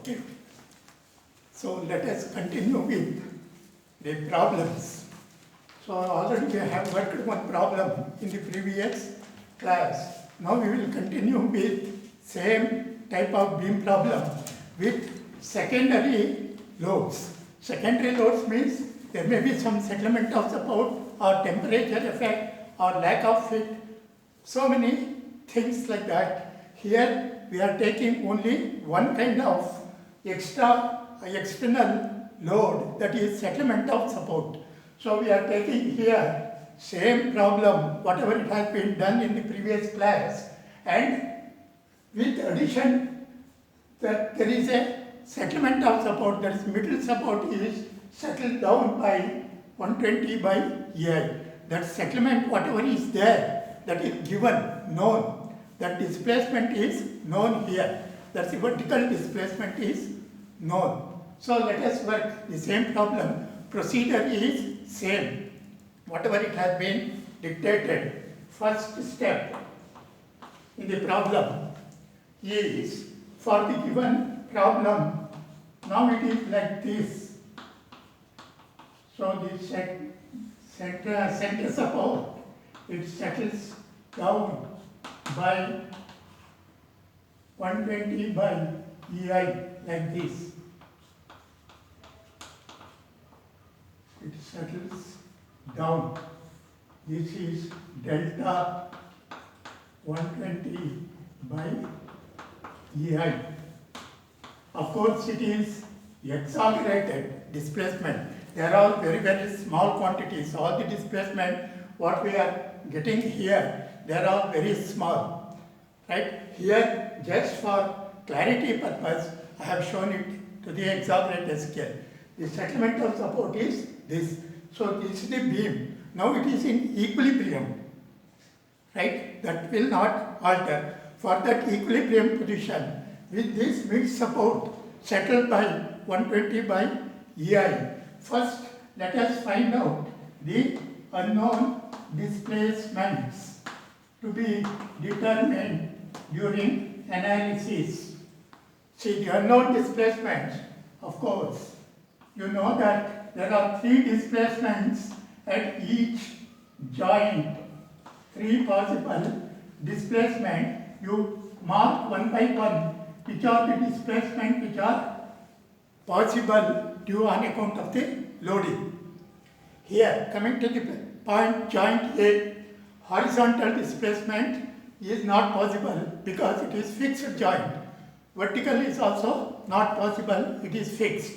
Okay. So let us continue with the problems. So already we have worked one problem in the previous class. Now we will continue with same type of beam problem with secondary loads. Secondary loads means there may be some settlement of support or temperature effect or lack of fit. So many things like that. Here we are taking only one kind of external load, that is settlement of support. So we are taking here same problem whatever it has been done in the previous class, and with addition that there is a settlement of support, that is middle support is settled down by 120 by EI. That settlement whatever is there, that is given, known. That displacement is known here. That the vertical displacement is known. So let us work the same problem. Procedure is same. Whatever it has been dictated. First step in the problem is for the given problem. Now it is like this. So the center support, it settles down by 120 by EI like this. It settles down. This is delta 120 by EI. Of course, it is exaggerated displacement. There are very, very small quantities. All the displacement what we are getting here, they are very small. Right? Here, just for clarity purpose, I have shown it to the exaggerated scale. The settlement of support is this. So this is the beam. Now it is in equilibrium. Right? That will not alter. For that equilibrium position, with this mid support settled by 120 by EI. First, let us find out the unknown displacements to be determined during analysis. See, the unknown displacements, of course, you know that there are three displacements at each joint, three possible displacement. You mark one by one which are the displacement which are possible due on account of the loading. Here, coming to the point joint A, horizontal displacement is not possible because it is fixed joint. Vertical is also not possible, it is fixed.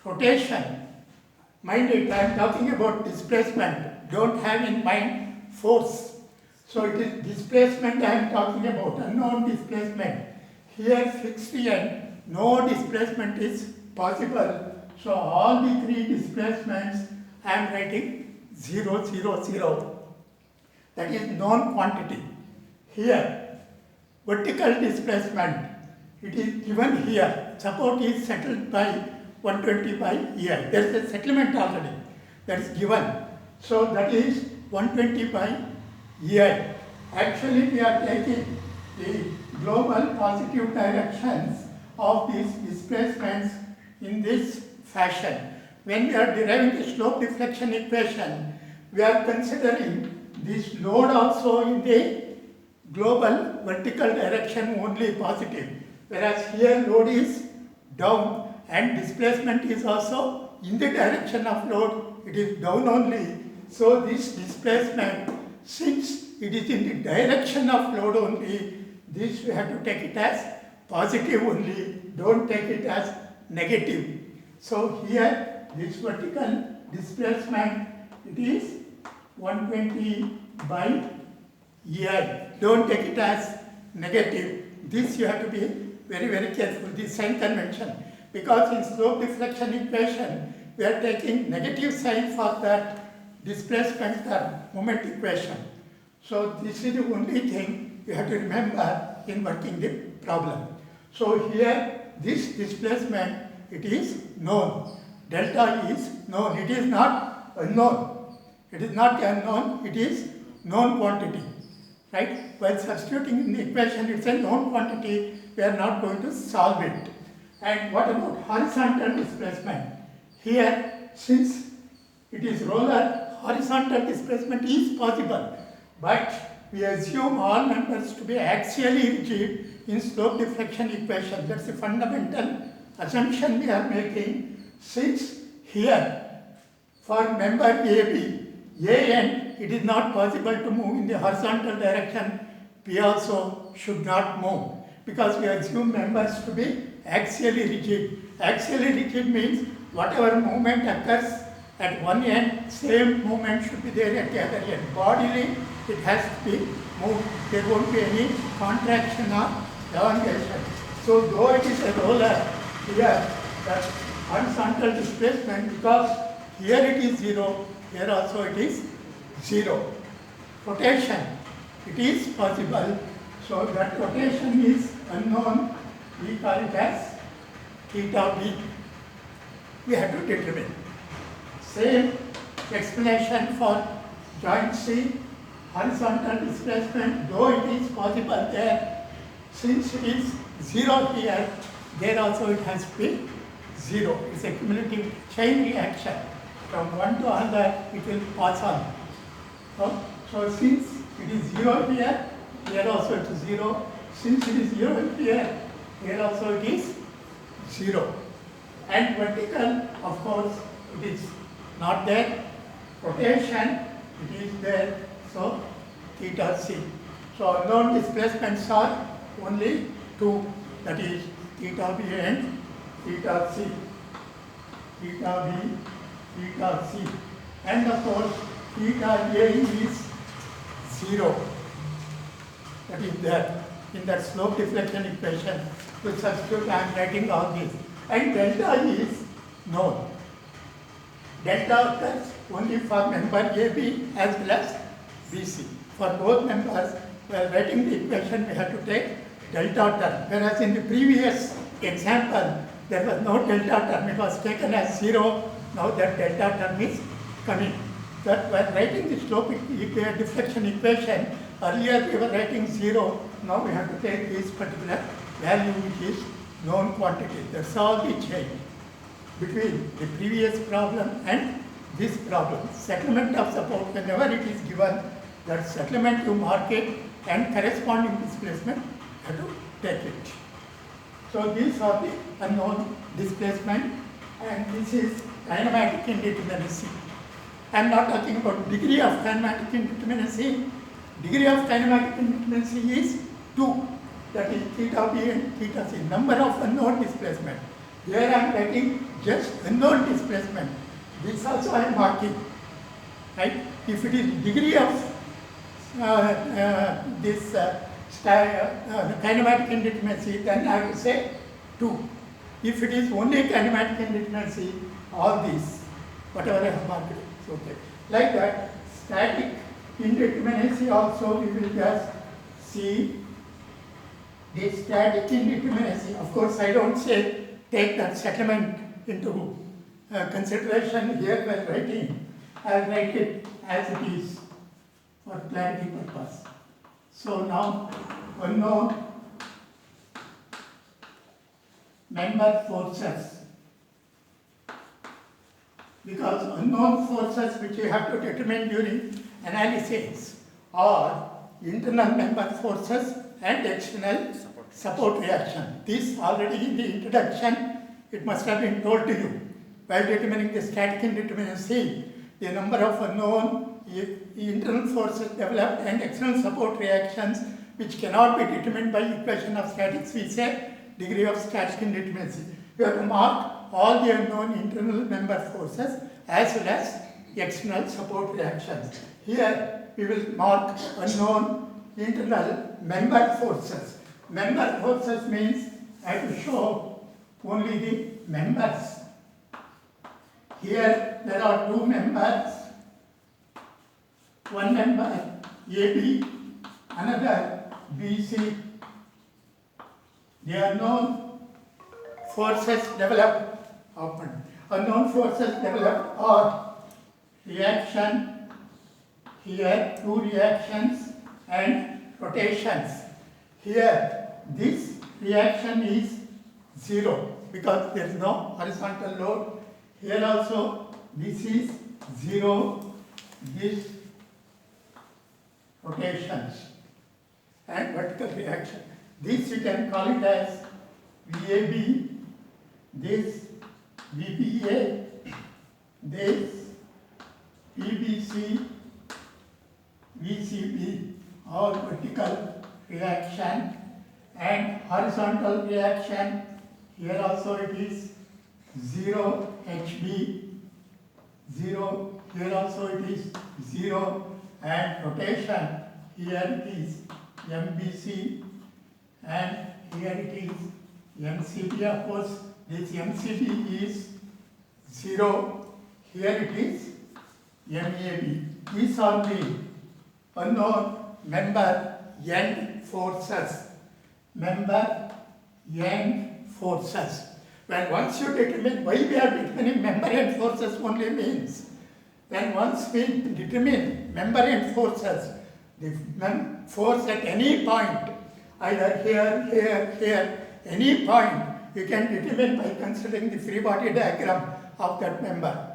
Rotation, mind it, I am talking about displacement, don't have in mind force. So it is displacement I am talking about, unknown displacement. Here fixed end, no displacement is possible. So all the three displacements I am writing 0, 0, 0. That is known quantity. Here, vertical displacement, it is given here. Support is settled by 120 by EI. There is a settlement already. That is given. So that is 120 by EI. Actually, we are taking the global positive directions of these displacements in this fashion. When we are deriving the slope deflection equation, we are considering this load also in the global vertical direction only positive, whereas here load is down and displacement is also in the direction of load, it is down only. So this displacement, since it is in the direction of load only, this we have to take it as positive only, don't take it as negative. So here this vertical displacement, it is 120 by EI. Don't take it as negative. This you have to be very, very careful, this sign convention. Because in slope deflection equation, we are taking negative sign for that displacement term, moment equation. So this is the only thing you have to remember in working the problem. So here, this displacement, it is known. Delta is known. It is not unknown. It is not unknown. It is known quantity. Right? While substituting in the equation, it's a known quantity. We are not going to solve it. And what about horizontal displacement? Here, since it is roller, horizontal displacement is possible, but we assume all members to be axially rigid in slope deflection equation. That's the fundamental assumption we are making. Since here, for member AB, A end, it is not possible to move in the horizontal direction, we also should not move, because we assume members to be axially rigid. Axially rigid means whatever movement occurs at one end, same movement should be there at the other end. Bodily, it has to be moved. There won't be any contraction or elongation. So though it is a roller, here the horizontal displacement, because here it is 0, here also it is 0. Rotation, it is possible. So that rotation is unknown. We call it as theta b. We have to determine. Same explanation for joint C, horizontal displacement, though it is possible there, since it is 0 here, there also it has to be 0. It's a cumulative chain reaction. From one to another, it will pass on. So since it is 0 here, here also it is 0. Since it is 0 here, here also it is 0. And vertical, of course, it is not there. Rotation, it is there. So theta c. So unknown displacements are only two, that is theta b and theta c. Theta b, theta c. And of course, theta a is 0. That is there in that slope deflection equation. With substitute, I am writing all this. And delta is known. Delta occurs only for member AB as well as BC. For both members, while writing the equation, we have to take delta term. Whereas in the previous example, there was no delta term. It was taken as 0. Now that delta term is coming. But while writing the slope deflection equation, earlier we were writing 0. Now we have to take this particular value, which is known quantity. That's all the change between the previous problem and this problem. Settlement of support, whenever it is given, that settlement you mark it and corresponding displacement you have to take it. So these are the unknown displacement, and this is kinematic indeterminacy. I am not talking about degree of kinematic indeterminacy. Degree of kinematic indeterminacy is 2. That is theta b and theta c, number of unknown displacement. Here I am writing just unknown displacement. This also I am marking. Right? If it is degree of kinematic indeterminacy, then I will say 2. If it is only kinematic indeterminacy, all these, whatever I have marked, it's okay. Like that, static indeterminacy also we will just see. This static indeterminacy, of course, I don't say take that settlement into consideration here when writing. I'll write it as it is for clarity purpose. So now, unknown member forces. Because unknown forces which you have to determine during analysis are internal member forces and external support reaction. This already in the introduction, it must have been told to you. While determining the static indeterminacy, the number of unknown internal forces developed and external support reactions which cannot be determined by equation of statics, we say degree of static indeterminacy. You have to mark all the unknown internal member forces as well as external support reactions. Here we will mark unknown internal member forces. Member forces means I have to show only the members. Here there are two members, one member AB, another BC. The unknown forces developed, unknown forces developed are reaction, here two reactions and rotations. Here this reaction is 0 because there is no horizontal load. Here also this is 0, this rotations and vertical reaction. This you can call it as VAB, this VBA, this PBC, VCB, all vertical reaction, and horizontal reaction. Here also it is 0 HB, 0, here also it is 0, and rotation, here it is MBC, and here it is MCB. Of course, this MCB is 0, here it is MAB. These are the unknown member end forces. Member end forces. When once you determine, why we are determining member end forces only means, when once we determine member end forces, the force at any point, either here, any point, you can determine by considering the free body diagram of that member.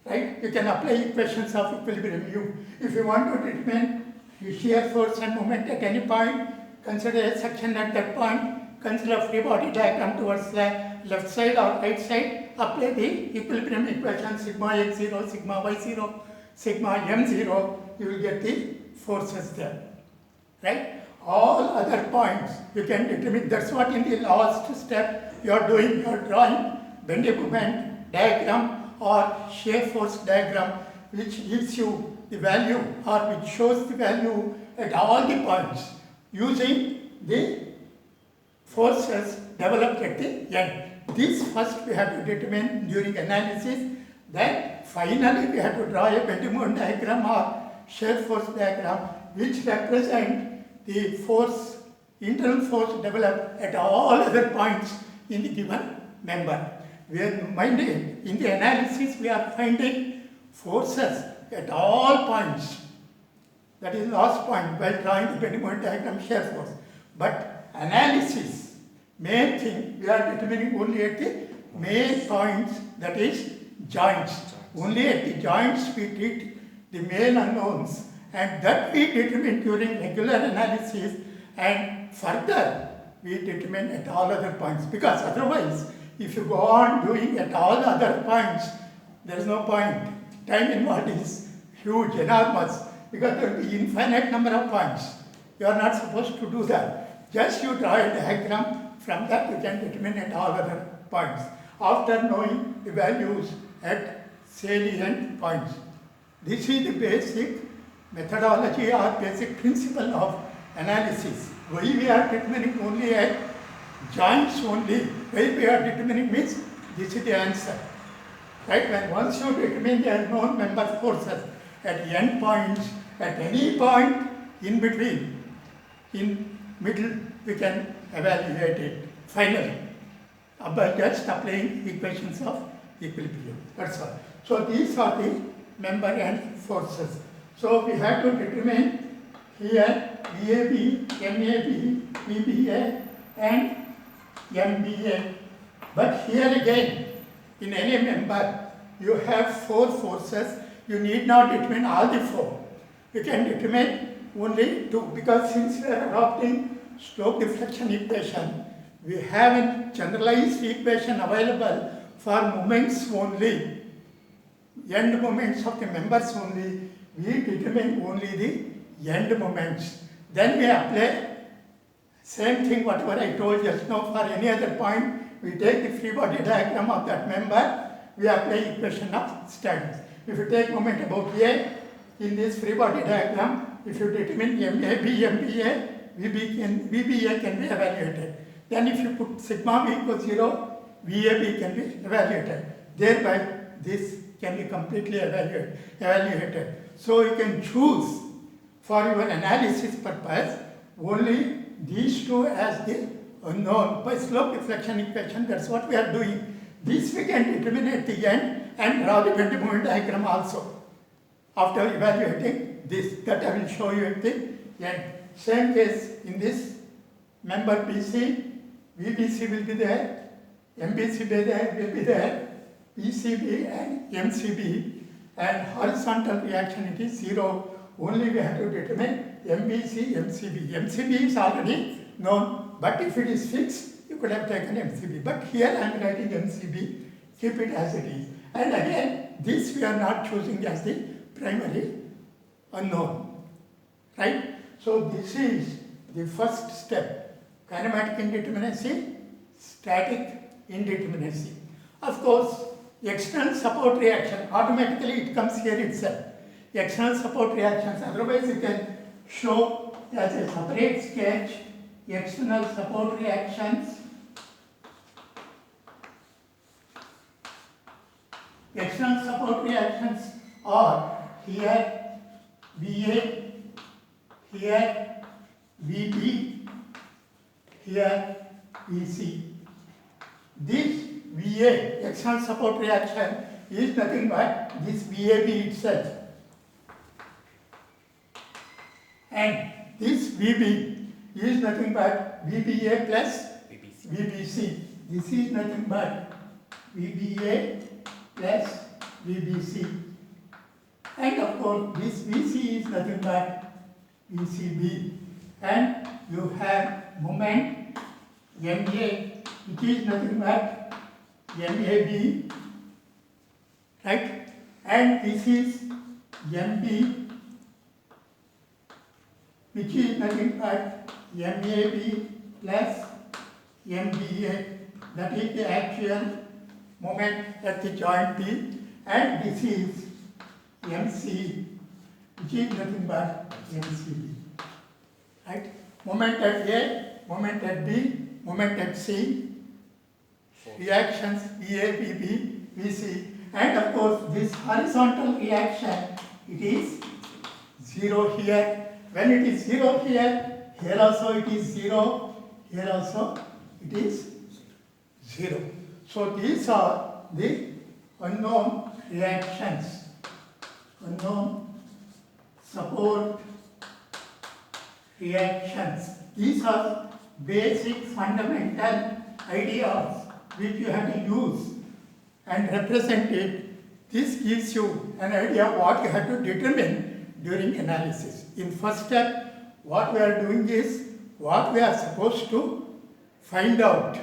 Right? You can apply equations of equilibrium U. If you want to determine the shear force and moment at any point, consider a section at that point, consider a free body diagram towards the left side or right side, apply the equilibrium equation sigma x0, sigma y0, sigma m0, you will get the forces there. Right? All other points you can determine. That's what in the last step you are doing. You are drawing bending moment diagram or shear force diagram, which gives you the value or which shows the value at all the points using the forces developed at the end. This first we have to determine during analysis, then finally we have to draw a bending moment diagram or shear force diagram which represent the force, internal force developed at all other points in the given member. We are minding, in the analysis we are finding forces at all points. That is the last point while drawing the bending moment diagram shear force. But analysis, main thing, we are determining only at the main points, that is joints. Only at the joints we treat the main unknowns, and that we determine during regular analysis, and further we determine at all other points, because otherwise if you go on doing at all other points, there is no point. Time involved is huge, enormous, because there will be infinite number of points. You are not supposed to do that. Just you draw a diagram, from that you can determine at all other points, after knowing the values at salient points. This is the basic methodology or basic principle of analysis. Why we are determining only at joints only, why we are determining means this is the answer. Right? When once you determine the unknown member forces at end points, at any point in between, in middle, we can evaluate it finally by just applying equations of equilibrium. That's all. So these are the member end forces. So we have to determine here VAB, MAB, VBA and MBA. But here again, in any member, you have 4 forces. You need not determine all the 4. You can determine only 2, because since we are adopting slope deflection equation, we have a generalized equation available for moments only, end moments of the members only. We determine only the end moments. Then we apply same thing whatever I told just now for any other point. We take the free body diagram of that member, we apply equation of Stans. If you take moment about A, in this free body diagram, if you determine MAB, MBA, VBA can be evaluated. Then if you put sigma B equals 0, VAB can be evaluated. Thereby, this can be completely evaluated. So you can choose for your analysis purpose only these 2 as the unknown by slope deflection equation. That's what we are doing. This we can determine at the end and draw the bending moment diagram also. After evaluating this, that I will show you at the end. Same case in this member BC, VBC will be there, MBCB there will be there, PCB and MCB, and horizontal reaction it is 0. Only we have to determine MBC, MCB. MCB is already known, but if it is fixed, you could have taken MCB. But here I am writing MCB, keep it as it is. And again, this we are not choosing as the primary unknown, right? So this is the first step, kinematic indeterminacy, static indeterminacy. Of course, external support reaction, automatically it comes here itself. External support reactions, otherwise you can show as a separate sketch, external support reactions. External support reactions are here VA, here VB, here VC. This VA, external support reaction, is nothing but this VAB itself. And this VB is nothing but VBA plus VBC. This is nothing but VBA plus VBC. And of course, this VC is nothing but VCB. And you have moment MA, which is nothing but MAB, right? And this is MB, which is nothing but MAB plus MBA. That is the actual moment at the joint B. And this is MC, which is nothing but MCB, right? Moment at A, moment at B, moment at C, reactions VA, VB, VC, and of course this horizontal reaction, it is 0 here. When it is 0 here, here also it is 0, here also it is 0. So these are the unknown reactions, unknown support reactions. These are basic fundamental ideas which you have to use and represent it. This gives you an idea of what you have to determine during analysis. In first step, what we are doing is what we are supposed to find out.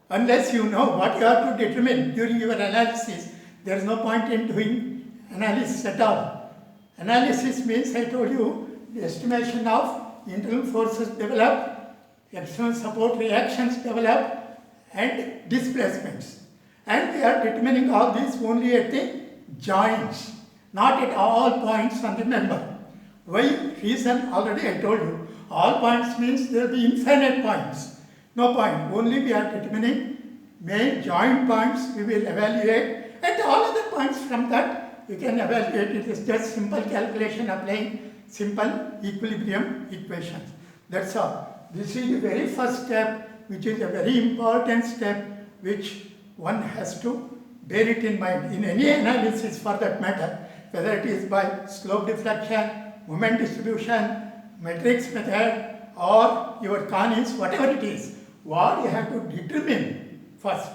Unless you know what you have to determine during your analysis, there is no point in doing analysis at all. Analysis means, I told you, the estimation of internal forces developed, external support reactions developed, and displacements. And we are determining all this only at the joints, not at all points on the member. Why? Reason already I told you. All points means there will be infinite points. No point. Only we are determining main joint points we will evaluate, and all other points from that you can evaluate. It is just simple calculation applying simple equilibrium equations. That's all. This is the very first step, which is a very important step which one has to bear it in mind in any analysis for that matter, whether it is by slope deflection, moment distribution, matrix method, or your conies, whatever it is. What you have to determine first.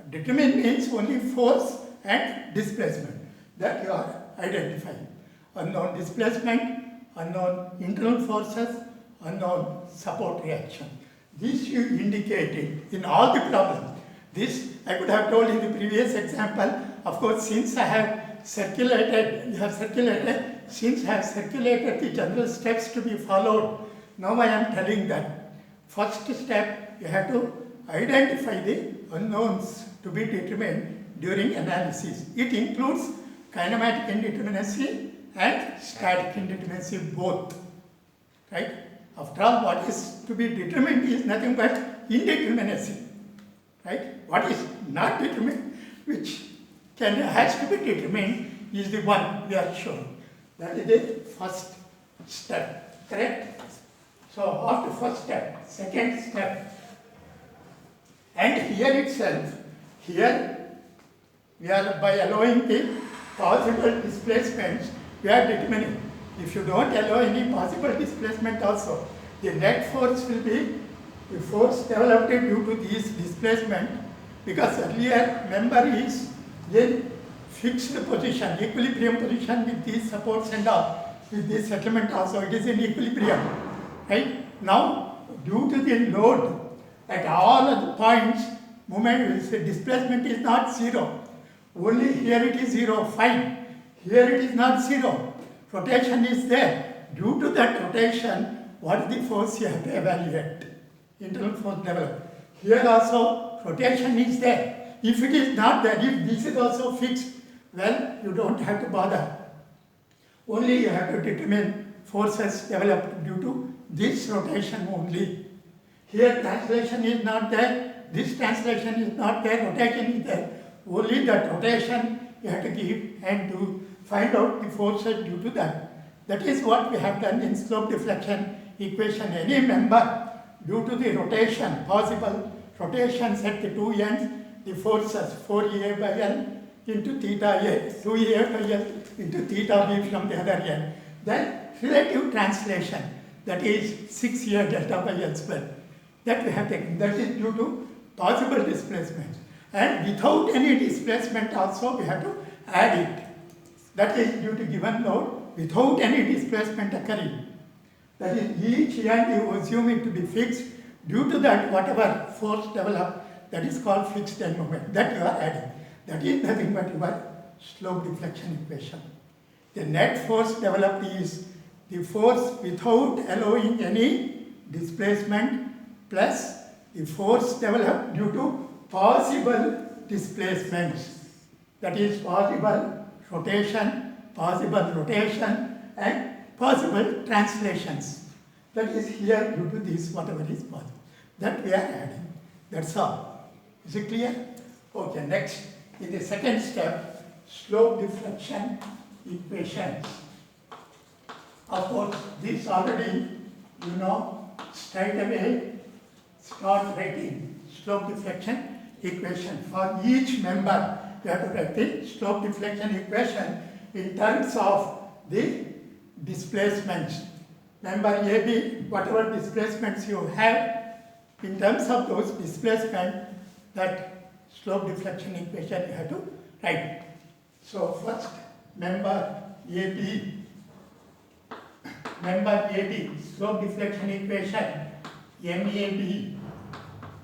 Determine means only force and displacement that you are identifying. Unknown displacement, unknown internal forces, unknown support reaction. This you indicated in all the problems. This I could have told in the previous example. Of course, since I have circulated, since I have circulated the general steps to be followed, now I am telling that. First step, you have to identify the unknowns to be determined during analysis. It includes kinematic indeterminacy and static indeterminacy both, right? After all, what is to be determined is nothing but indeterminacy, right? What is not determined, which has to be determined, is the one we are showing. That is the first step, correct? So after first step, second step, and here itself, here we are by allowing the possible displacements, we are determining. If you don't allow any possible displacement also, the net force will be the force developed due to these displacement because earlier member is in fixed position, equilibrium position with these supports and all, with this settlement also, it is in equilibrium, right? Now, due to the load at all of the points, displacement is not zero. Only here it is zero, fine. Here it is not zero. Rotation is there. Due to that rotation, what is the force you have to evaluate? Internal force developed. Here also, rotation is there. If it is not there, if this is also fixed, well, you don't have to bother. Only you have to determine forces developed due to this rotation only. Here translation is not there, this translation is not there, rotation is there. Only that rotation you have to give and to find out the forces due to that. That is what we have done in slope deflection equation. Any member due to the rotation, possible rotations at the two ends, the forces 4A by L into theta A, 2A by L into theta B from the other end. Then relative translation, that is 6A delta by L square. That we have taken, that is due to possible displacements. And without any displacement also we have to add it. That is due to given load without any displacement occurring. That is each end you assume it to be fixed. Due to that whatever force developed, that is called fixed end moment. That you are adding. That is nothing but your slope deflection equation. The net force developed is the force without allowing any displacement plus the force developed due to possible displacements. That is possible rotation and possible translations. That is here due to this whatever is possible. That we are adding. That's all. Is it clear? Okay, next. In the second step, slope deflection equations. Of course, this already you know straight away start writing slope deflection equation. For each member, you have to write the slope deflection equation in terms of the displacements. Member AB, whatever displacements you have, in terms of those displacements, that slope deflection equation you have to write. So first, member AB, slope deflection equation, MAB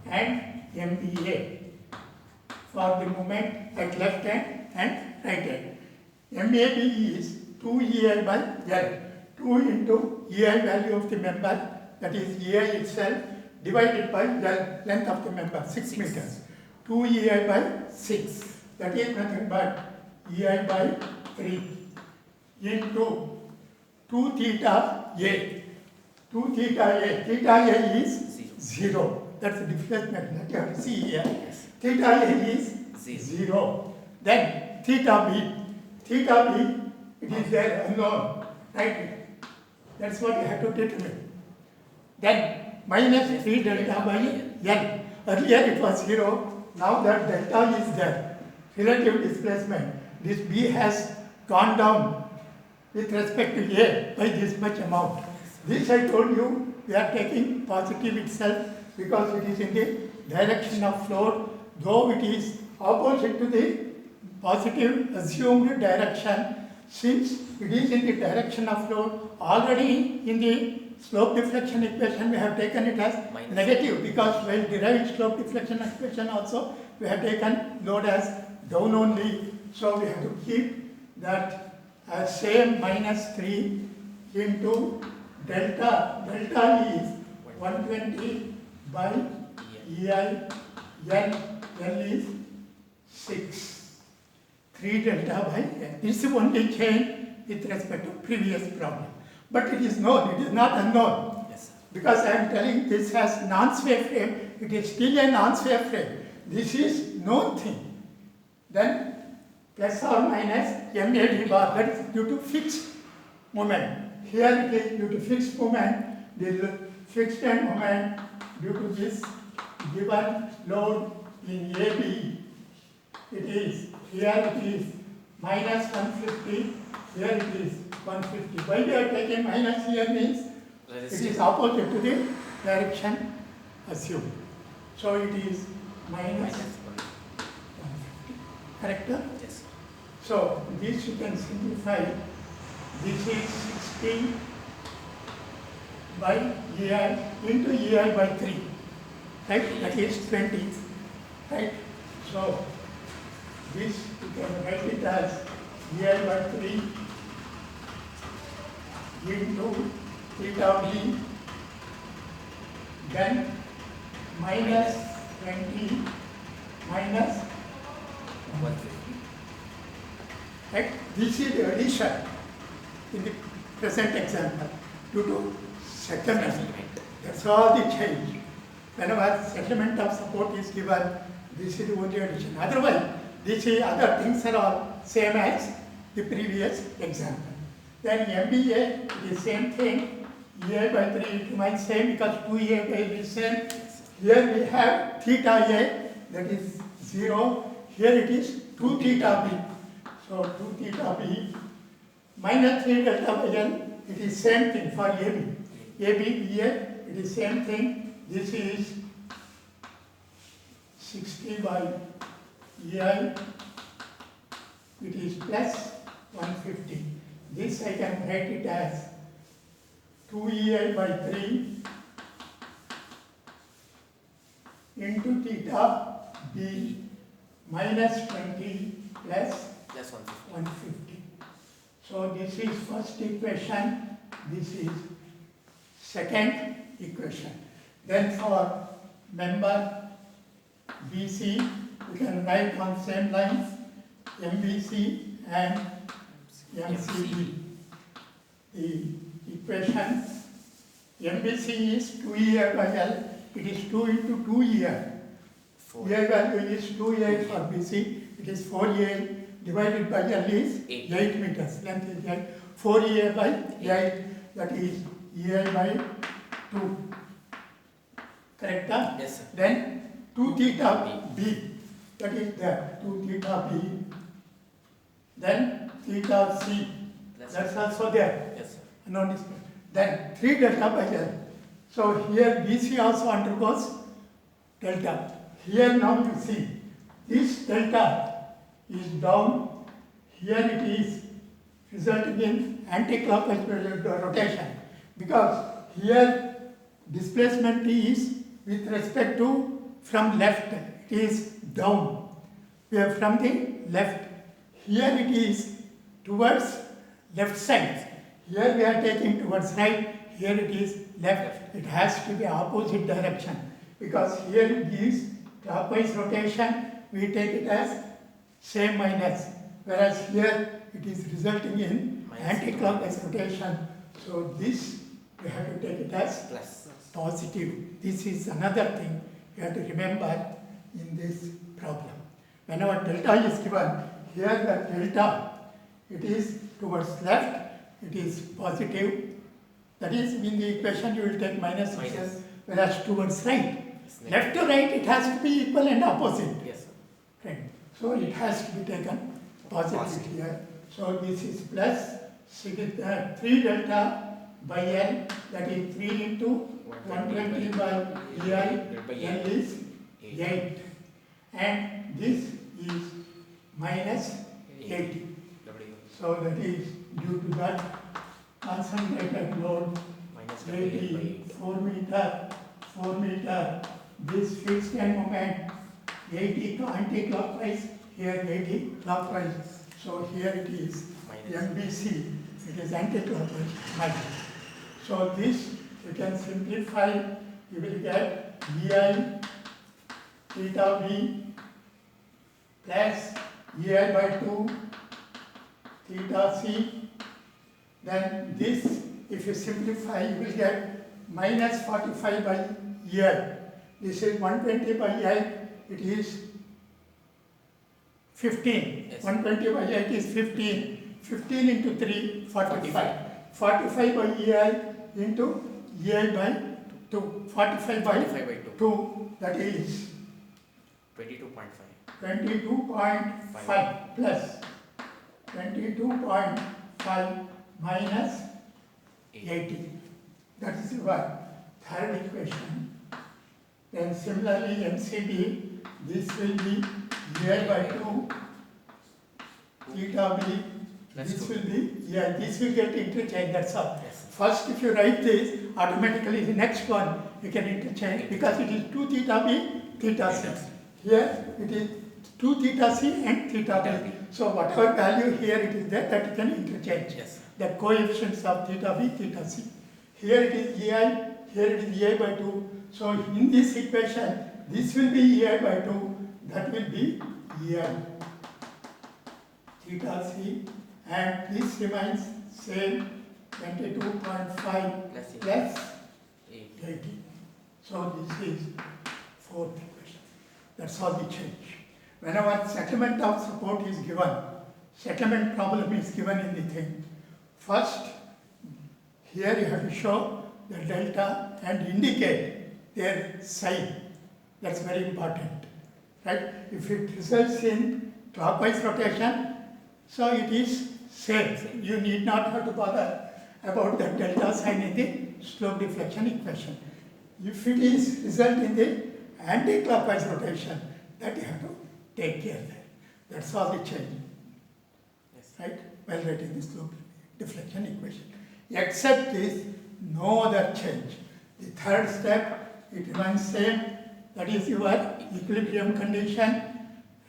and MBA for the moment at left hand and right hand. MAB is 2EI by L, 2 into EI value of the member, that is EI itself, divided by L, length of the member, 6 meters. 2 EI by 6, that is nothing but EI by 3 into 2 theta A. 2 theta A, theta A is 0. That's the displacement that you have to see here. Theta A is 0. Then theta B, it is there unknown, right? That's what you have to determine. Then minus 3 delta by L. Earlier it was 0, now that delta is there. Relative displacement. This B has gone down with respect to A by this much amount. This I told you, we are taking positive itself because it is in the direction of flow, though it is opposite to the positive assumed direction. Since it is in the direction of flow, already in the slope deflection equation we have taken it as negative, because while deriving slope deflection equation also we have taken load as down only. So we have to keep that as same minus 3 into delta. Delta is 120 by EI, L is 6. 3 delta by L. This is only change with respect to previous problem. But it is known, it is not unknown. Yes, sir. Because I am telling this has non-sway frame, it is still a non-sway frame. This is known thing. Then plus or minus MAD bar, that is due to fixed moment. Here it is due to fixed moment, the fixed end moment due to this given load in AB. It is, here it is minus 150, here it is 150. Why we are taking minus here means it is opposite to the direction assumed. So it is minus correct? Yes. So this you can simplify. This is 60 by EI into EI by 3, right? That is 20, right? So this you can write it as EI by 3 into theta B, then minus 20 minus 150. right? This is the addition in the present example due to settlement. That's all the change. Whenever settlement of support is given, this is the only addition. Otherwise, these other things are all same as the previous example. Then MBA, it is same thing. EA by 3 it remains same because 2A by is same. Here we have theta A, that is 0. Here it is 2 theta B. So 2 theta B minus 3 delta by L, it is same thing for AB. AB, BA, it is same thing. This is 60 by EI, it is plus 150. This I can write it as 2EI by 3 into theta B minus 20 plus Plus 150. 150. So this is first equation, this is second equation. Then for member BC, you can write on same lines MBC and MCB. The equation MBC is 2EI by L, it is 2 into 2EI. EI value is 2EI for BC, it is 4EI divided by L is 8 meters, length is 8. 4EI by 8, that is EI by 2. Correct? Yes, sir. Then 2 theta B, that is there, 2 theta B. Then theta C, that's also there. Yes, sir. No dispute. Then 3 delta by L. So here BC also undergoes delta. Here now you see, this delta is down, here it is resulting in anti-clockwise rotation because here displacement is with respect to from left, it is down. We are from the left. Here it is towards left side. Here we are taking towards right, here it is left. It has to be opposite direction because here it gives clockwise rotation, we take it as same minus, whereas here it is resulting in anti-clockwise rotation. So this we have to take it as Plus. positive. This is another thing you have to remember in this problem. Whenever delta is given, here the delta, it is towards left, it is positive. That is in the equation you will take minus, Minus. whereas towards right. Yes, Left to right it has to be equal and opposite. Yes, sir. Right. So it has to be taken positive here. So this is plus 3 delta by L, that is 3 into 120 by EI, L is 8. And this is minus 80. So that is due to that concentrated load Minus 80, 4 meter, this fixed end moment 80 anti-clockwise, here 80 clockwise. So here it is MBC, it is anti-clockwise minus. So this you can simplify, you will get EI theta B plus EI by 2 theta C. Then this, if you simplify, you will get minus 45 by EI. This is 120 by EI, it is 15. Yes. 120 by 8 is 15. 15 into 3, 45. 45 by EI into EI by 2. 45 by 2, that is 22.5. 22.5 plus 22.5 minus 80. That is your third equation. Then similarly MCB, this will be EI by 2 theta B, Plus this 2. will be, yeah, this will get interchanged, that's all. Yes. First, if you write this, automatically the next one you can interchange because it is 2 theta B, theta C. Theta C. Here it is 2 theta C and theta Theta B. B. So whatever value here it is there, that you can interchange. Yes. The coefficients of theta B, theta C. Here it is EI, here it is EI by 2. So in this equation, this will be EI by 2, that will be EI. Theta C, and this remains same 22.5 Plus plus 80. 80. So this is fourth equation. That's all the change. Whenever settlement of support is given, settlement problem is given in the thing. First, here you have to show the delta and indicate their sign. That's very important, right? If it results in clockwise rotation, so it is same. You need not have to bother about the delta sign in the slope deflection equation. If it is result in the anti-clockwise rotation, that you have to take care of that. That's all the change, Yes. right? While writing the slope deflection equation. Except this, no other change. The third step, it remains same. That is your equilibrium condition,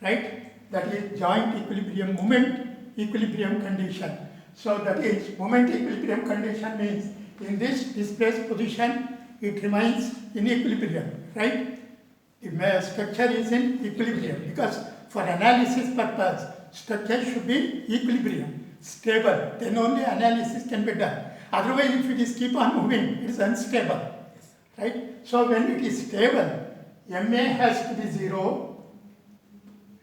right? That is joint equilibrium moment equilibrium condition. So that is moment equilibrium condition means in this displaced position it remains in equilibrium, right? The structure is in equilibrium because for analysis purpose structure should be equilibrium, stable. Then only analysis can be done. Otherwise, if it is keep on moving, it is unstable, right? So when it is stable, MA has to be 0,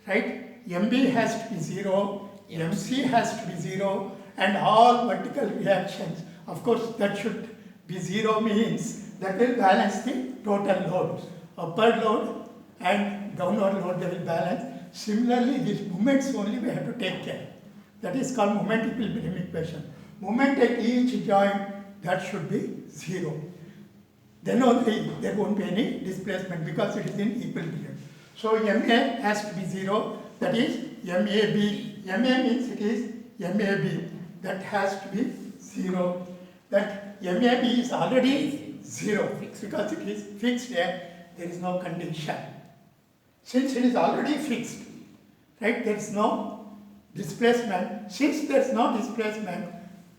right? MB has to be 0, MC has to be 0, and all vertical reactions. Of course, that should be 0 means that will balance the total loads. Upper load and downward load they will balance. Similarly, these moments only we have to take care. That is called moment equilibrium equation. Moment at each joint, that should be 0. Then only there won't be any displacement because it is in equilibrium. So MA has to be 0, that is MAB. MA means it is MAB. That has to be 0. That MAB is already 0 because it is fixed there. There is no condition. Since it is already fixed, right, there is no displacement. Since there is no displacement,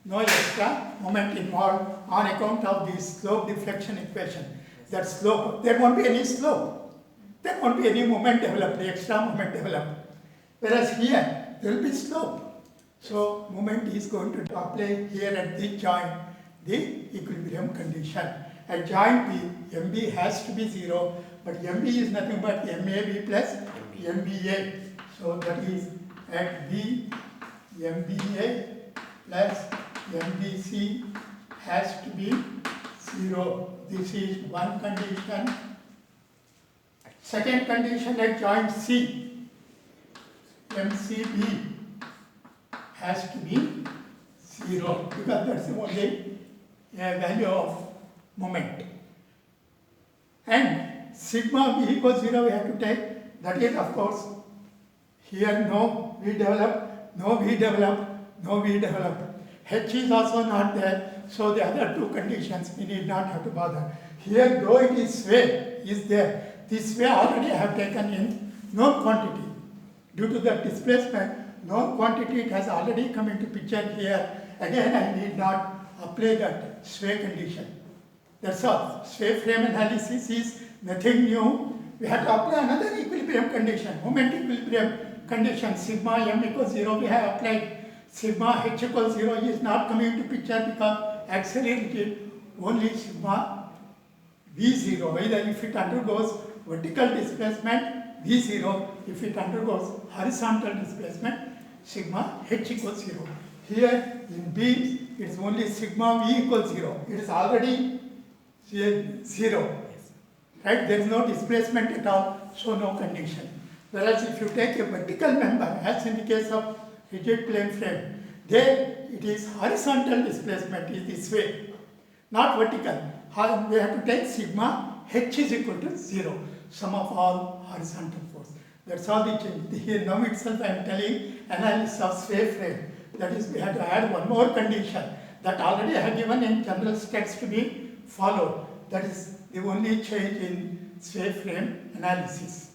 no extra moment involved on account of the slope deflection equation. That slope, there won't be any slope. There won't be any moment developed, the extra moment developed. Whereas here, there will be slope. So, moment is going to apply here at this joint, the equilibrium condition. At joint B, MB has to be 0, but MB is nothing but MAB plus MBA. So, that is at B, MBA plus MBC has to be 0. This is one condition. Second condition at joint C, MCB has to be 0 because that's the only value of moment. And sigma B equals 0 we have to take. That is, of course, here no V develop, no V develop, no V develop. H is also not there, so the other two conditions we need not have to bother. Here, though it is sway is there, this sway already I have taken in known quantity. Due to the displacement, known quantity it has already come into picture here. Again, I need not apply that sway condition. That's all. Sway frame analysis is nothing new. We have to apply another equilibrium condition, moment equilibrium condition, sigma m equals 0 we have applied. Sigma h equals 0 is not coming into picture because accelerated only sigma v0. Either if it undergoes vertical displacement v0, if it undergoes horizontal displacement sigma h equals 0. Here in beams it is only sigma v equals 0. It is already 0. Right? There is no displacement at all, so no condition. Whereas if you take a vertical member, as in the case of rigid plane frame, there it is horizontal displacement is this way, not vertical. We have to take sigma h is equal to 0, sum of all horizontal force. That's all the change. Here now itself I am telling analysis of sway frame. That is, we have to add one more condition that already I have given in general text to be followed. That is the only change in sway frame analysis.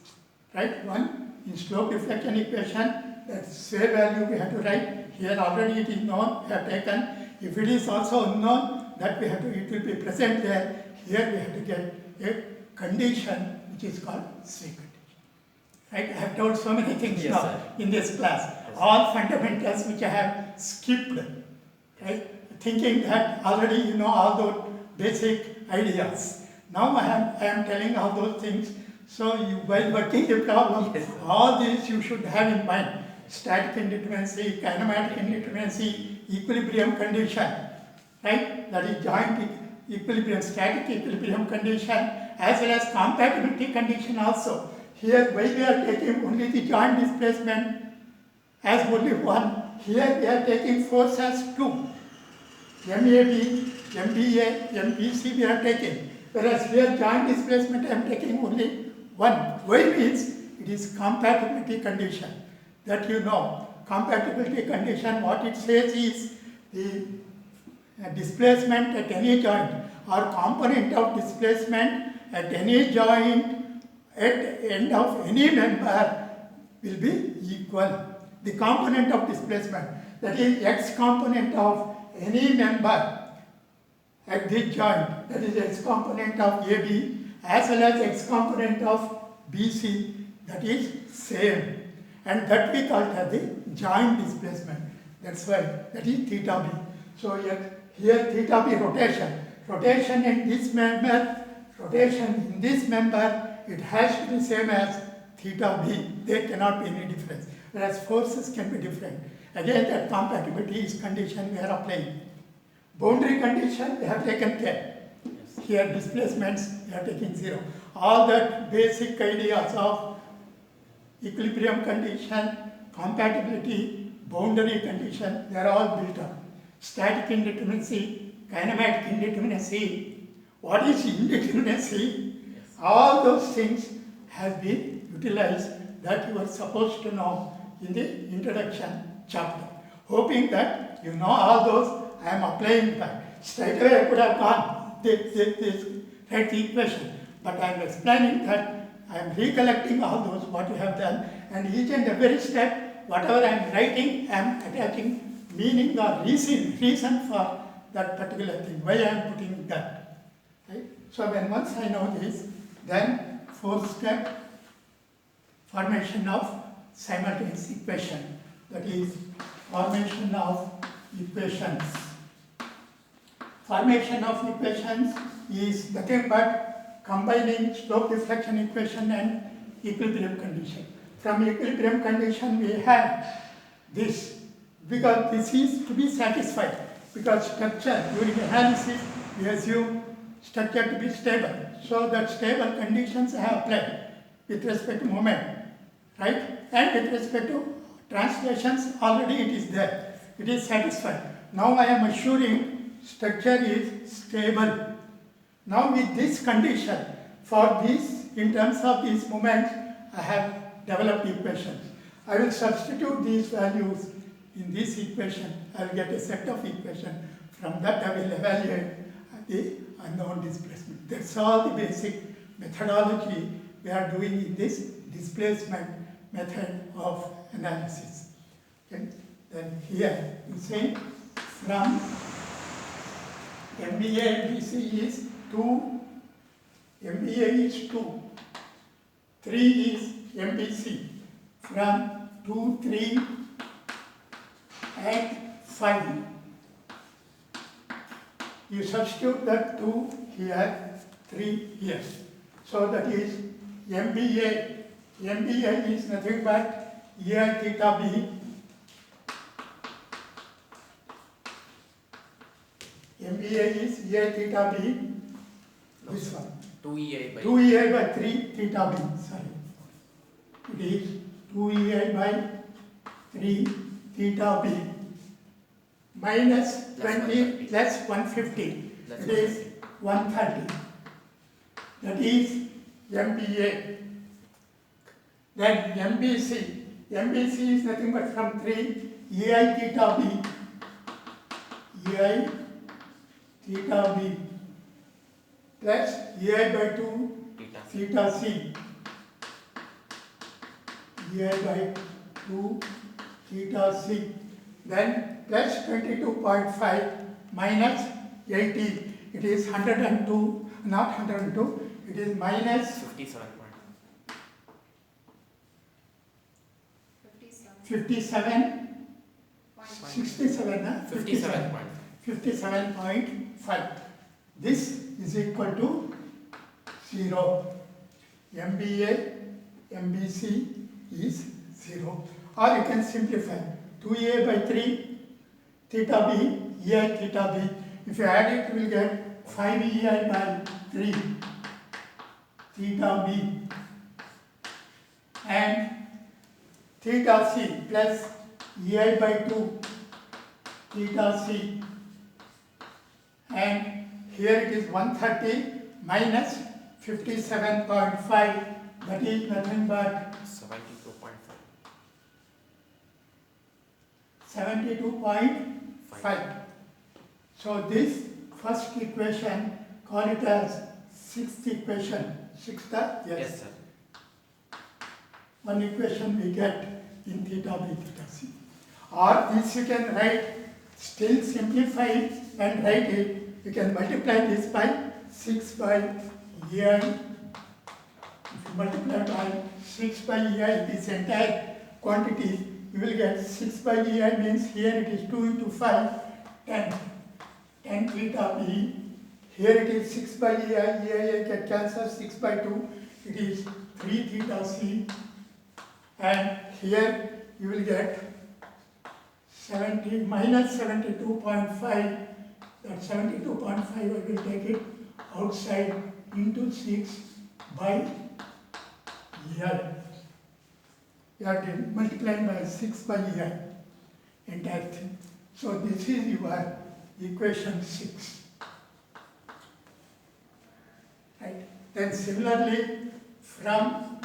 Right? One, in slope deflection equation, that sway value we have to write. Here already it is known, we have taken. If it is also unknown, that we have to, it will be present there. Here we have to get a condition which is called sway condition. Right? I have told so many things Yes, now sir. in this class. Yes. All fundamentals which I have skipped. Right? Thinking that already you know all those basic ideas. Now I am telling all those things. So you, while working the problem, Yes. all these you should have in mind. Static indeterminacy, kinematic indeterminacy, equilibrium condition. Right? That is joint equilibrium, static equilibrium condition, as well as compatibility condition also. Here, why we are taking only the joint displacement as only one. Here we are taking force as two. MAB, MBA, MBC we are taking. Whereas here joint displacement I am taking only one. Why means it is compatibility condition. That you know. Compatibility condition, what it says is the displacement at any joint or component of displacement at any joint at end of any member will be equal. The component of displacement, that is x component of any member at this joint, that is x component of AB as well as x component of BC, that is same. And that we call it as the joint displacement. That's why that is theta B. So here theta B rotation. Rotation in this member, it has to be same as theta B. There cannot be any difference. Whereas forces can be different. Again, that compatibility is condition we are applying. Boundary condition, we have taken care. Yes. Here displacements, we are taking 0. All that basic ideas of equilibrium condition, compatibility, boundary condition, they are all built up. Static indeterminacy, kinematic indeterminacy, what is indeterminacy? Yes. All those things have been utilized that you are supposed to know in the introduction chapter. Hoping that you know all those, I am applying that. Straight away I could have gone write the equation, but I am explaining that I am recollecting all those what you have done, and each and every step, whatever I am writing, I am attaching meaning or reason for that particular thing, why I am putting that. Right? So when once I know this, then fourth step, formation of simultaneous equation, that is formation of equations. Formation of equations is nothing but combining slope deflection equation and equilibrium condition. From equilibrium condition we have this, because this is to be satisfied, because structure during analysis we assume structure to be stable. So that stable conditions I have applied with respect to moment, right? And with respect to translations, already it is there. It is satisfied. Now I am assuring structure is stable. Now with this condition, for this, in terms of these moments, I have developed equations. I will substitute these values in this equation. I will get a set of equations. From that I will evaluate the unknown displacement. That's all the basic methodology we are doing in this displacement method of analysis. Okay? Then here you say from MBA and BC is 2, MBA is 2, 3 is MBC, from 2, 3 and 5. You substitute that 2 here, 3 here. So that is MBA. MBA is nothing but EI theta B. MBA is EI theta B. No, This sir. one. 2EI by 2EI by 3 theta B. Sorry. It is 2EI by 3 theta B. Minus Plus 20 130. plus 150. Plus It is 130. That is MBA. Then MBC is nothing but from 3 EI theta B, EI theta B plus EI by 2 theta. theta C, EI by 2 theta C, then plus 22.5 minus 80, it is 102, not 102, it is minus 57 point. 57, 67, huh? 57 point. 57.5. This is equal to 0. MBA, MBC is 0. Or you can simplify. 2A by 3, theta B, EI theta B. If you add it, you will get 5 EI by 3, theta B. And theta C plus EI by 2, theta C. And here it is 130 minus 57.5, that is nothing but 72.5. 72.5. So this first equation, call it as sixth equation. Sixth, Yes, sir. one equation we get in theta B theta C. Or this you can write, still simplify it and write it. You can multiply this by 6 by EI. If you multiply by 6 by EI, this entire quantity, you will get 6 by EI means here it is 2 into 5, 10. 10 theta B. Here it is 6 by EI get cancelled, 6 by 2, it is 3 theta C. And here you will get 70 minus 72.5, that 72.5 I will take it outside into 6 by EI. You have to multiply by 6 by EI, entire thing. So this is your equation 6. Right? Then similarly from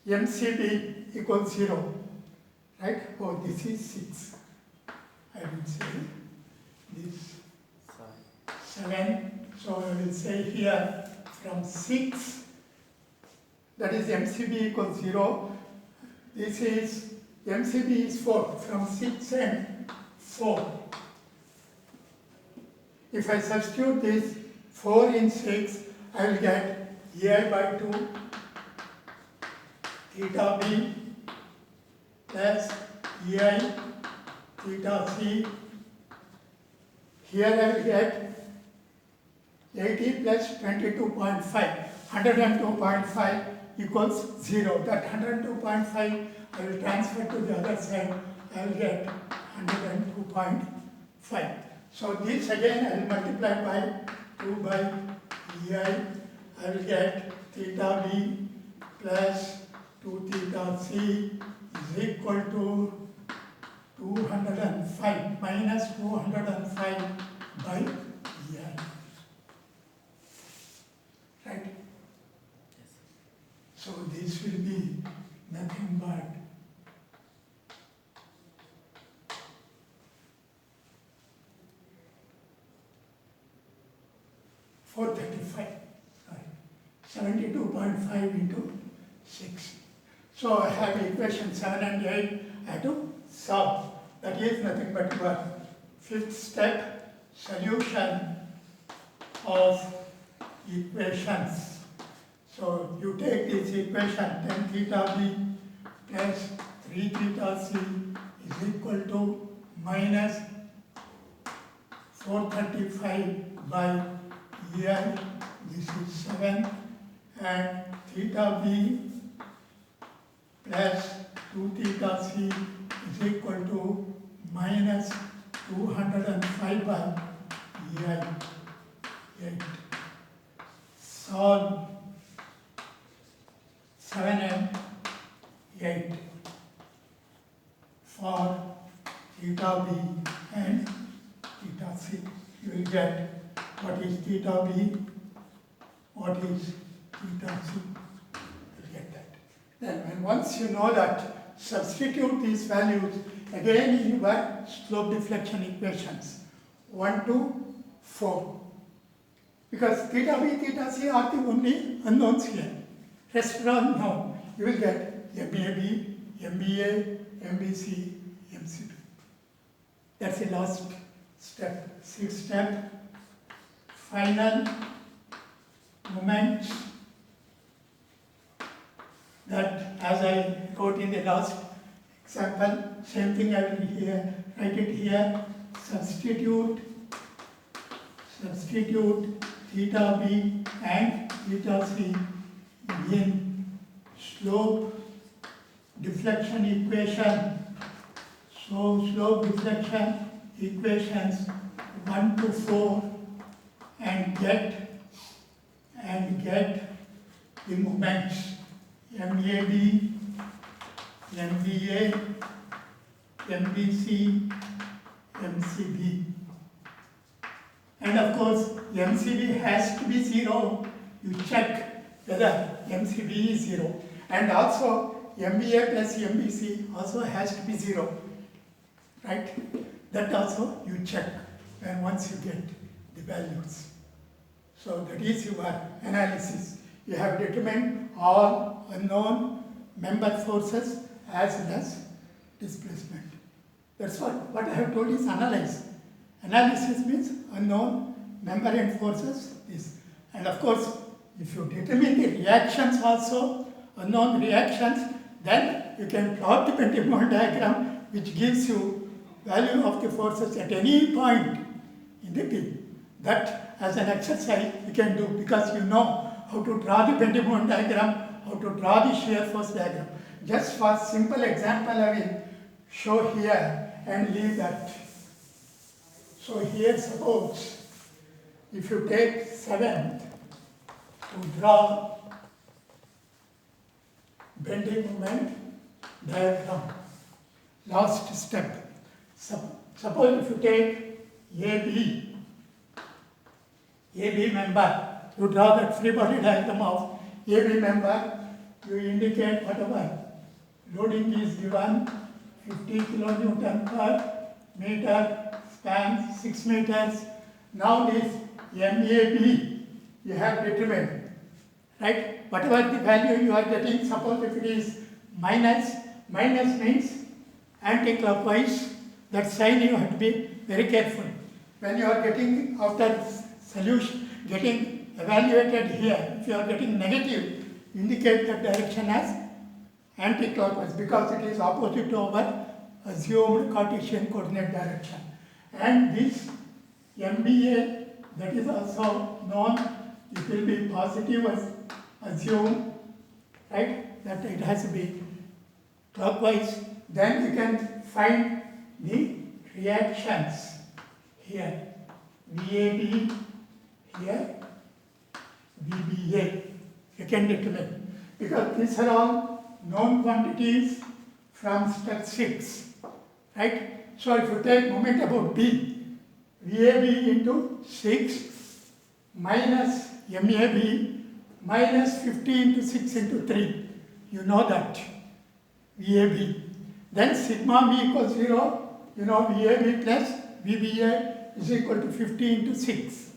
MCB equals 0. Right? Oh, this is 6. I will say this 7. So I will say here from 6, that is MCB equals 0. This is MCB is 4. From 6 and 4. If I substitute this 4 in 6, I will get EI by 2 theta B plus EI theta C. Here I will get 80 plus 22.5. 102.5 equals 0. That 102.5 I will transfer to the other side. I will get 102.5. So this again I will multiply by 2 by EI. I will get theta B plus 2 theta C is equal to 205 minus 205 by EI. Right? Yes. So this will be nothing but 435. Sorry. 72.5 into 6. So I have equation 7 and 8 I have to solve. That is nothing but your fifth step solution of equations. So you take this equation 10 theta B plus 3 theta C is equal to minus 435 by EI, this is 7, and theta B plus 2 theta C is equal to minus 205 by EI, 8. Solve 7 and 8 for theta B and theta C. You will get what is theta B, what is theta C. You will get Then when once you know that, substitute these values again in your slope deflection equations. 1 to 4. Because theta b, theta c are the only unknowns here. Rest are all known. You will get MAB, MBA, MBC, MCB. That's the last step. Sixth step, final moments that, as I wrote in the last example, same thing I will here write it here. Substitute theta b and theta c in slope deflection equation. So slope deflection equations 1 to 4 and get the moments MAB, MBA, MBC, MCB. And of course, MCB has to be 0. You check whether MCB is 0. And also, MBA plus MBC also has to be 0. Right? That also you check when once you get the values. So that is your analysis. You have determined all unknown member forces as well as displacement. That's what I have told is analyze. Analysis means unknown member and forces is. And of course, if you determine the reactions also, unknown reactions, then you can plot the bending moment diagram which gives you value of the forces at any point in the beam. That as an exercise you can do because you know how to draw the bending moment diagram, how to draw the shear force diagram. Just for simple example I will show here and leave that. So here suppose if you take 7th to draw bending moment diagram, last step. Suppose if you take AB member, you draw that free body diagram of AB member, you indicate whatever loading is given, 50 kilonewton per meter, span 6 meters. Now this MAB you have determined, right? Whatever the value you are getting, suppose if it is minus means anti-clockwise, that sign you have to be very careful. When you are getting after solution, getting evaluated here, if you are getting negative, indicate that direction as anti-clockwise because it is opposite to our assumed Cartesian coordinate direction. And this MBA, that is also known, it will be positive as assumed, right? That it has to be clockwise. Then you can find the reactions here. VAB, here VBA. You can determine because these are all known quantities from step 6, right? So if you take moment about B, VAB into 6 minus MAB minus 50 into 6 into 3, you know that VAB. Then sigma B equals 0, you know VAB plus VBA is equal to 50 into 6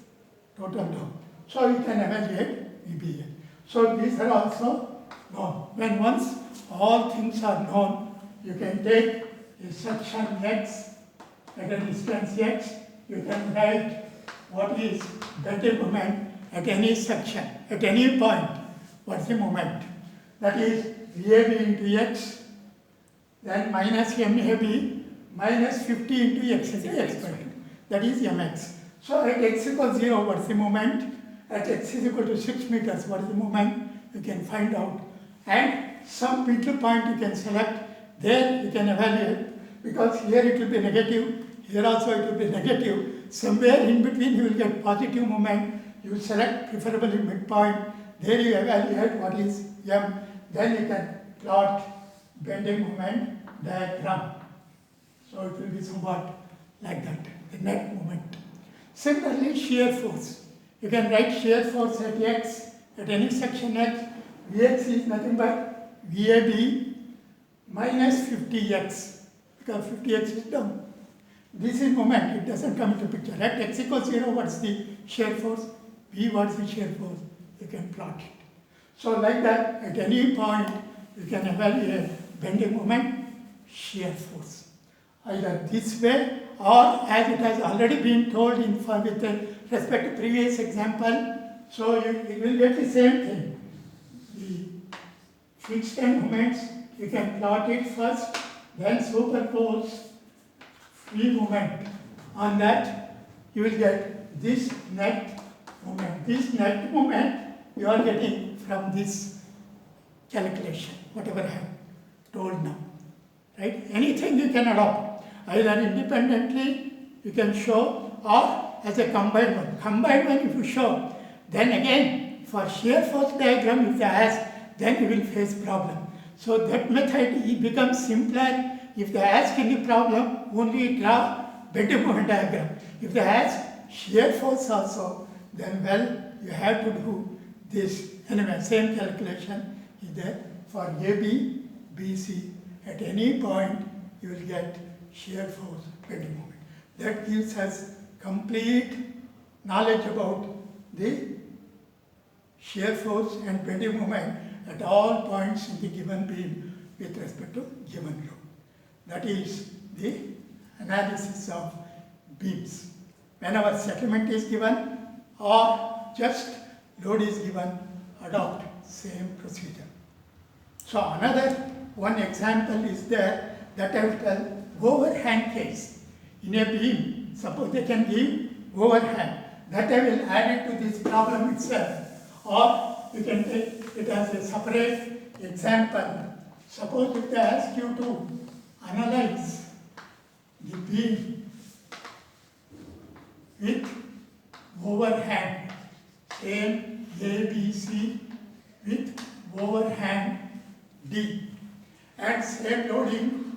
total term. So you can evaluate VBA. So these are also known. When once all things are known, you can take a section X at a distance X, you can write what is bending moment at any section, at any point. What's the moment? That is VAB into X, then minus MAB minus 50 into X is the X point. That is Mx. So at X equals 0, what's the moment? At X is equal to 6 meters, what is the moment? You can find out. And some middle point you can select, there you can evaluate, because here it will be negative, here also it will be negative. Somewhere in between you will get positive moment, you select preferably midpoint, there you evaluate what is M, then you can plot bending moment diagram. So it will be somewhat like that, the net moment. Similarly, shear force. You can write shear force at X, at any section X. Vx is nothing but VAB minus 50x, because 50x is down. This is moment, it doesn't come into picture. At x equals 0, what's the shear force? V, what's the shear force? You can plot it. So like that, at any point, you can evaluate bending moment, shear force. Either this way, or as it has already been told in with respect to previous example, so you will get the same thing. The fixed end moments, you can plot it first, then superimpose free moment. On that, you will get this net moment. This net moment you are getting from this calculation, whatever I have told now. Right? Anything you can adopt, either independently you can show, or as a combined one. Combined one if you show, then again for shear force diagram if they ask, then you will face problem. So that method it becomes simpler. If they ask any problem, only draw bending moment diagram. If they ask shear force also, then well you have to do this. Anyway, same calculation is there for AB, BC. At any point you will get shear force bending moment. That gives us complete knowledge about the shear force and bending moment at all points in the given beam with respect to given load. That is the analysis of beams. Whenever settlement is given or just load is given, adopt same procedure. So another one example is there that I will tell overhang case. In a beam, suppose they can give overhang. That I will add it to this problem itself. Or you can take it as a separate example. Suppose if they ask you to analyze the beam with overhang, same ABC with overhang D, and same loading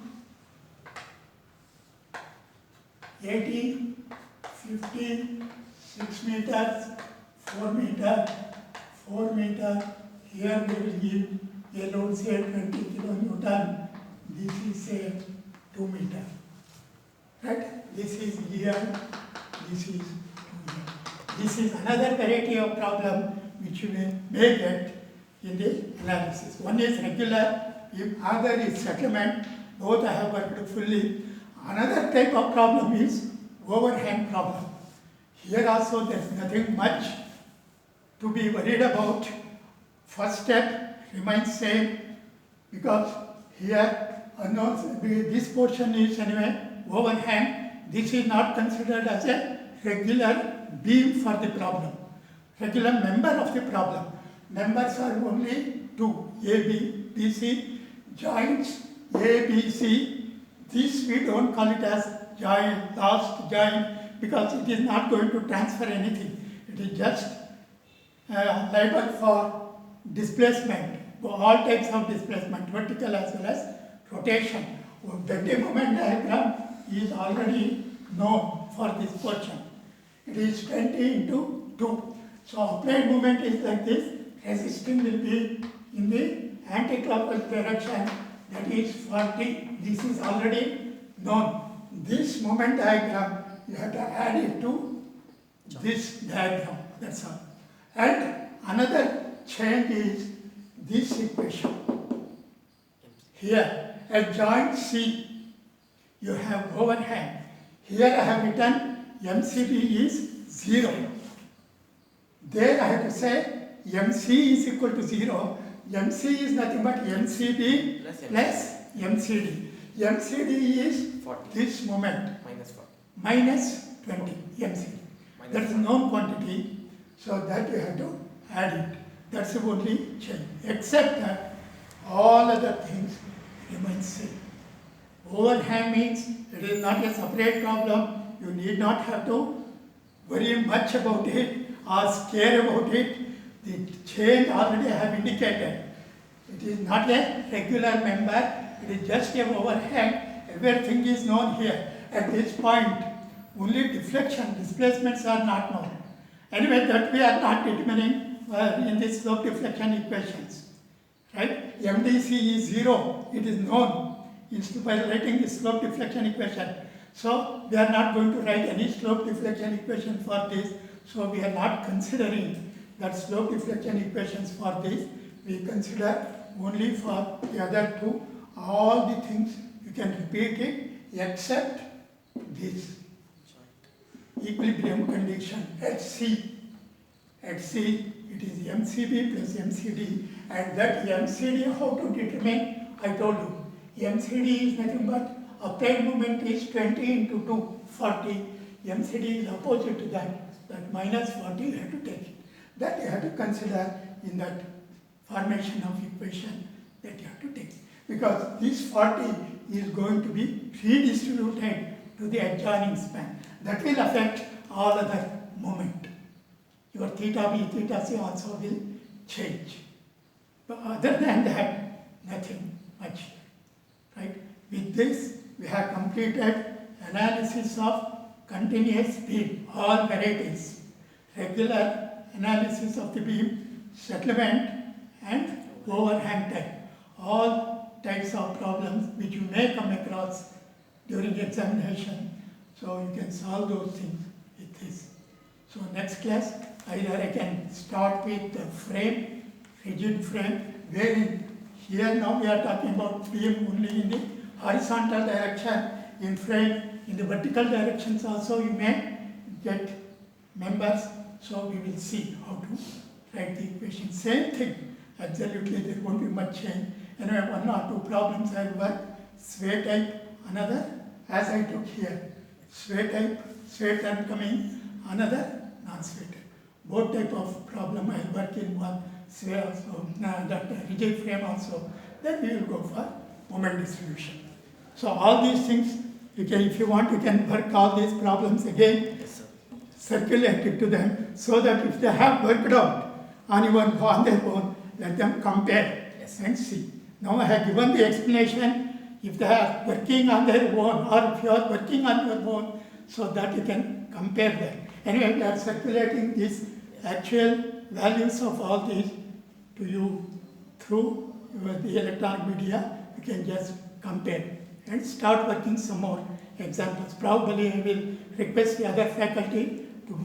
80, 50, 6 meters, 4 meter, 4 meter. Here they will give a load say 20 kilonewton. This is say 2 meter. Right? This is here. This is 2 here. This is another variety of problem which you may get in the analysis. One is regular, if other is settlement. Both I have worked fully. Another type of problem is overhang problem. Here also there is nothing much to be worried about. First step remains same, because here unknowns, this portion is anyway overhang. This is not considered as a regular beam for the problem, regular member of the problem. Members are only two, A, B, B, C. Joints A, B, C. This we don't call it as joint, last joint, because it is not going to transfer anything. It is just liable for displacement, all types of displacement, vertical as well as rotation. Bending moment diagram is already known for this portion. It is 20 into 2. So applied moment is like this. Resisting will be in the anti-clockwise direction, that is 40. This is already known. This moment diagram, you have to add it to this diagram, that's all. And another change is this equation. Here, at joint C, you have overhang. Here I have written MCB is 0. There I have to say MC is equal to 0. MC is nothing but MCB plus MCD. MCD is 40. this moment Minus 40. minus 20 MCD. Minus That is a known quantity, so that you have to add it. That's the only change. Except that all other things remain same. Overhang means it is not a separate problem. You need not have to worry much about it or scare about it. The change already I have indicated. It is not a regular member. It is just a overhang. Everything is known here. At this point, only deflection, displacements are not known. Anyway, that we are not determining in the slope deflection equations. right? MDC is 0, it is known by writing the slope deflection equation. So we are not going to write any slope deflection equation for this. So we are not considering that slope deflection equations for this. We consider only for the other two. All the things you can repeat it except this equilibrium condition at C. At C, it is MCB plus MCD, and that MCD, how to determine? I told you, MCD is nothing but applied moment is 20 into 2, 40. MCD is opposite to that minus 40 you have to take it. That you have to consider in that formation of equation that you have to take. Because this 40 is going to be redistributed to the adjoining span. That will affect all other moment. Your theta B, theta C also will change. But other than that, nothing much. Right? With this, we have completed analysis of continuous beam, all varieties, regular analysis of the beam, settlement and overhang type. All types of problems which you may come across during examination. So you can solve those things with this. So next class, either I can start with the frame, rigid frame, wherein here now we are talking about beam only in the horizontal direction. In frame, in the vertical directions also you may get members. So we will see how to write the equation. Same thing, absolutely there won't be much change. Anyway, one or two problems I will work. Sway type, another, as I took here. Sway type, sway term coming, another non-sway type. Both type of problem I will work in one, sway also, that rigid frame also. Then we will go for moment distribution. So all these things, you can, if you want, you can work all these problems again, Yes, sir. circulate it to them, so that if they have worked out on their own, let them compare Yes. and see. Now I have given the explanation. If they are working on their own, or if you are working on your own, so that you can compare them. Anyway, we are circulating these actual values of all these to you through the electronic media. You can just compare and start working some more examples. Probably I will request the other faculty to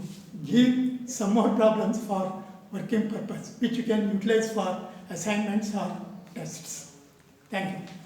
give some more problems for working purpose, which you can utilize for assignments or tests. Thank you.